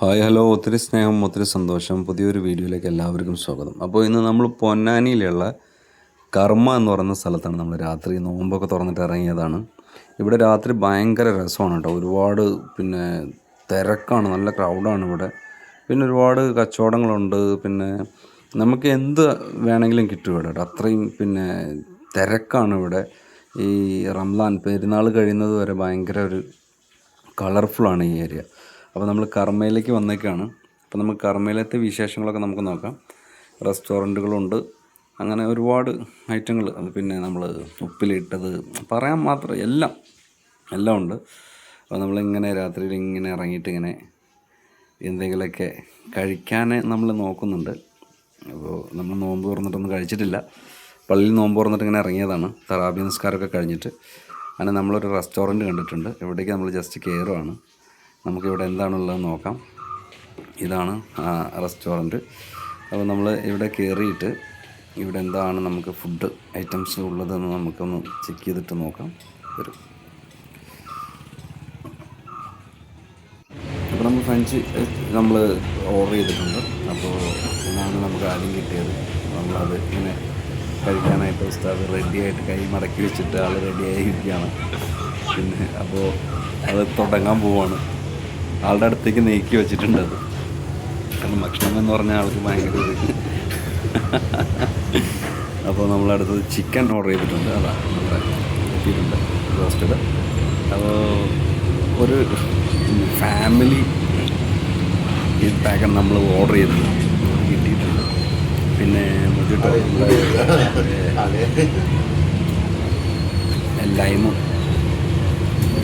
Hi hello, ഒത്തിരി സ്നേഹം, ഒത്തിരി സന്തോഷം. പുതിയൊരു വീഡിയോയിലേക്ക് എല്ലാവർക്കും സ്വാഗതം. അപ്പോൾ ഇന്ന് നമ്മൾ പൊന്നാനിയിലുള്ള കർമ്മ എന്ന് പറയുന്ന സ്ഥലത്താണ്. നമ്മൾ രാത്രി നോമ്പൊക്കെ തുറന്നിട്ട് ഇറങ്ങിയതാണ്. ഇവിടെ രാത്രി ഭയങ്കര രസമാണ് കേട്ടോ. ഒരുപാട് തിരക്കാണ്, നല്ല ക്രൗഡാണ് ഇവിടെ. പിന്നെ ഒരുപാട് കച്ചവടങ്ങളുണ്ട്. പിന്നെ നമുക്ക് എന്ത് വേണമെങ്കിലും കിട്ടും ഇവിടെ കേട്ടോ. അത്രയും തിരക്കാണ് ഇവിടെ. ഈ റംസാൻ പെരുന്നാൾ കഴിയുന്നത് വരെ ഭയങ്കര ഒരു കളർഫുള്ളാണ് ഈ ഏരിയ. അപ്പോൾ നമ്മൾ കർമ്മയിലേക്ക് വന്നേക്കാണ്. അപ്പോൾ നമുക്ക് കർമ്മയിലത്തെ വിശേഷങ്ങളൊക്കെ നമുക്ക് നോക്കാം. റെസ്റ്റോറൻറ്റുകളുണ്ട്, അങ്ങനെ ഒരുപാട് ഐറ്റങ്ങൾ. പിന്നെ നമ്മൾ ഉപ്പിലിട്ടത് പറയാൻ മാത്രം എല്ലാം ഉണ്ട്. അപ്പോൾ നമ്മളിങ്ങനെ രാത്രിയിൽ ഇങ്ങനെ ഇറങ്ങിയിട്ട് ഇങ്ങനെ എന്തെങ്കിലുമൊക്കെ കഴിക്കാൻ നമ്മൾ നോക്കുന്നുണ്ട്. അപ്പോൾ നമ്മൾ നോമ്പ് തുറന്നിട്ടൊന്നും കഴിച്ചിട്ടില്ല. പള്ളിയിൽ നോമ്പ് തുറന്നിട്ട് ഇങ്ങനെ ഇറങ്ങിയതാണ്. തറാബി നിസ്കാരമൊക്കെ കഴിഞ്ഞിട്ട് അങ്ങനെ നമ്മളൊരു റെസ്റ്റോറൻറ്റ് കണ്ടിട്ടുണ്ട്. ഇവിടേക്ക് നമ്മൾ ജസ്റ്റ് കയറുകയാണ്. നമുക്കിവിടെ എന്താണുള്ളത് നോക്കാം. ഇതാണ് റെസ്റ്റോറൻറ്റ്. അപ്പോൾ നമ്മൾ ഇവിടെ കയറിയിട്ട് ഇവിടെ എന്താണ് നമുക്ക് ഫുഡ് ഐറ്റംസ് ഉള്ളതെന്ന് നമുക്കൊന്ന് ചെക്ക് ചെയ്തിട്ട് നോക്കാം. വരും. അപ്പോൾ നമ്മൾ ഫ്രഞ്ച് നമ്മൾ ഓർഡർ ചെയ്തിട്ടുണ്ട്. അപ്പോൾ ഇതാണ് നമുക്ക് ആദ്യം കിട്ടിയത്. നമ്മളത് ഇങ്ങനെ കഴിക്കാനായിട്ട് ഉസ്താദ് റെഡിയായിട്ട് കൈ മടക്കി വെച്ചിട്ട് ആൾ റെഡിയായിരിക്കുകയാണ്. അപ്പോൾ അത് തുടങ്ങാൻ പോവാണ്. ആളുടെ അടുത്തേക്ക് നീക്കി വെച്ചിട്ടുണ്ട് അത്. കാരണം ഭക്ഷണം എന്ന് പറഞ്ഞാൽ ആൾക്ക് ഭയങ്കര അപ്പോൾ നമ്മളടുത്തത് ചിക്കൻ ഓർഡർ ചെയ്തിട്ടുണ്ട്. അതാണ് നമ്മുടെ എത്തിയിട്ടുണ്ട്, റോസ്റ്റഡ്. അപ്പോൾ ഒരു ഫാമിലി പാക്കറ്റ് നമ്മൾ ഓർഡർ ചെയ്തിട്ടുണ്ട്, കിട്ടിയിട്ടുണ്ട്. പിന്നെ മുജിട്ടോ ലൈമും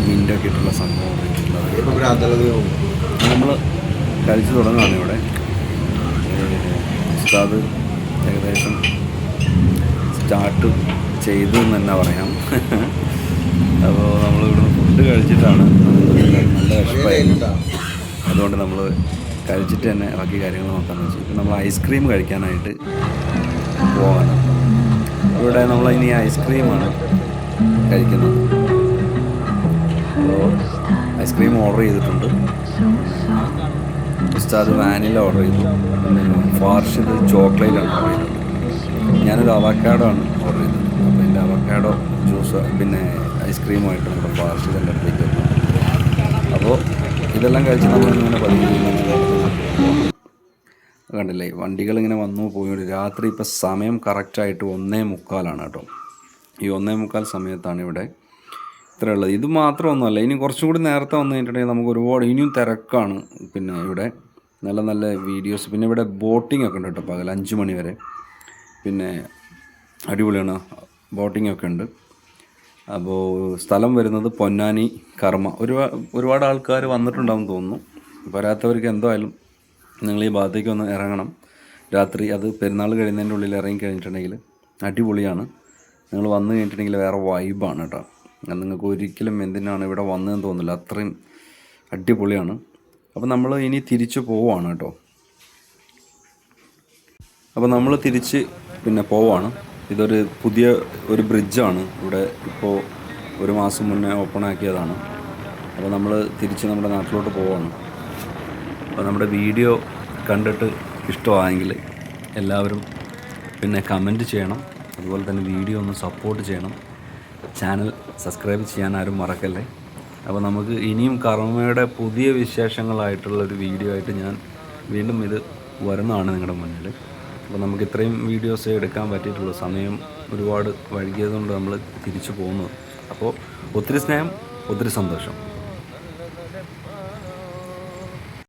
മിൻ്റൊക്കെ ഇട്ടുള്ള സംഭവം ഓർഡർ ചെയ്തിട്ടുള്ളത്. നമ്മൾ കഴിച്ചു തുടങ്ങുകയാണ് ഇവിടെ. ഉസ്താദ് ഏകദേശം സ്റ്റാർട്ട് ചെയ്തു എന്ന് തന്നെ പറയാം. അപ്പോൾ നമ്മളിവിടുന്ന് ഫുഡ് കഴിച്ചിട്ടാണ്, നല്ല വിശപ്പായിരുന്നു. അതുകൊണ്ട് നമ്മൾ കഴിച്ചിട്ട് തന്നെ ബാക്കി കാര്യങ്ങൾ നോക്കാമെന്ന് വെച്ചു. ഇപ്പം നമ്മൾ ഐസ്ക്രീം കഴിക്കാനായിട്ട് പോകാനാണ്. ഇവിടെ നമ്മൾ ഇനി ഐസ്ക്രീമാണ് കഴിക്കുന്നത്. അപ്പോൾ ഐസ്ക്രീം ഓർഡർ ചെയ്തിട്ടുണ്ട്. ഉസ്താദ് വാനില ഓർഡർ ചെയ്തു. പിന്നെ ഫാർഷിദ് ചോക്ലേറ്റാണ് ഓർഡർ ചെയ്തത്. ഞാനൊരു അവക്കാഡോ ആണ് ഓർഡർ ചെയ്തത്. അപ്പോൾ എൻ്റെ അവക്കാഡോ ജ്യൂസ് പിന്നെ ഐസ്ക്രീമുമായിട്ട് നമ്മുടെ ഫാർഷിദിൻ്റെ അടുത്തേക്ക് വന്നു. അപ്പോൾ ഇതെല്ലാം കഴിച്ച് നമ്മളിങ്ങനെ കണ്ടില്ലേ, വണ്ടികളിങ്ങനെ വന്നു പോയി. രാത്രി ഇപ്പോൾ സമയം കറക്റ്റായിട്ട് 1:45 കേട്ടോ. ഈ 1:45 സമയത്താണ് ഇവിടെ ഇത്രയുള്ളത്. ഇത് മാത്രമൊന്നുമല്ല, ഇനി കുറച്ചും കൂടി നേരത്തെ വന്നു കഴിഞ്ഞിട്ടുണ്ടെങ്കിൽ നമുക്ക് ഒരുപാട് ഇനിയും തിരക്കാണ്. പിന്നെ ഇവിടെ നല്ല നല്ല വീഡിയോസ്, പിന്നെ ഇവിടെ ബോട്ടിംഗ് ഒക്കെ ഉണ്ട് കേട്ടോ, പകൽ 5 മണി വരെ. പിന്നെ അടിപൊളിയാണ്, ബോട്ടിംഗ് ഒക്കെ ഉണ്ട്. അപ്പോൾ സ്ഥലം വരുന്നത് പൊന്നാനി കർമ്മ. ഒരുപാട് ആൾക്കാർ വന്നിട്ടുണ്ടാവും തോന്നുന്നു. വരാത്തവർക്ക് എന്തായാലും നിങ്ങൾ ഈ ഭാഗത്തേക്ക് ഒന്ന് ഇറങ്ങണം രാത്രി. അത് പെരുന്നാൾ കഴിയുന്നതിൻ്റെ ഉള്ളിൽ ഇറങ്ങി കഴിഞ്ഞിട്ടുണ്ടെങ്കിൽ അടിപൊളിയാണ്. നിങ്ങൾ വന്നു കഴിഞ്ഞിട്ടുണ്ടെങ്കിൽ വേറെ വൈബാണ് കേട്ടോ. നിങ്ങൾക്ക് ഒരിക്കലും എന്തിനാണ് ഇവിടെ വന്നതെന്ന് തോന്നില്ല, അത്രയും അടിപൊളിയാണ്. അപ്പോൾ നമ്മൾ ഇനി തിരിച്ച് പോവുകയാണ് കേട്ടോ. അപ്പോൾ നമ്മൾ തിരിച്ച് പോവുകയാണ്. ഇതൊരു പുതിയ ഒരു ബ്രിഡ്ജാണ് ഇവിടെ, ഇപ്പോൾ 1 മാസം മുന്നേ ഓപ്പൺ ആക്കിയതാണ്. അപ്പോൾ നമ്മൾ തിരിച്ച് നമ്മുടെ നാട്ടിലോട്ട് പോവുകയാണ്. അപ്പോൾ നമ്മുടെ വീഡിയോ കണ്ടിട്ട് ഇഷ്ടമായെങ്കിൽ എല്ലാവരും കമൻറ്റ് ചെയ്യണം. അതുപോലെ തന്നെ വീഡിയോ ഒന്ന് സപ്പോർട്ട് ചെയ്യണം. ചാനൽ സബ്സ്ക്രൈബ് ചെയ്യാൻ ആരും മറക്കല്ലേ. അപ്പോൾ നമുക്ക് ഇനിയും കർമ്മയുടെ പുതിയ വിശേഷങ്ങളായിട്ടുള്ളൊരു വീഡിയോ ആയിട്ട് ഞാൻ വീണ്ടും ഇത് വരുന്നതാണ് നിങ്ങളുടെ മുന്നിൽ. അപ്പോൾ നമുക്ക് ഇത്രയും വീഡിയോസ് എടുക്കാൻ പറ്റിയിട്ടുള്ളൂ. സമയം ഒരുപാട് വൈകിയതുകൊണ്ട് നമ്മൾ തിരിച്ചു പോകുന്നത്. അപ്പോൾ ഒത്തിരി സ്നേഹം, ഒത്തിരി സന്തോഷം.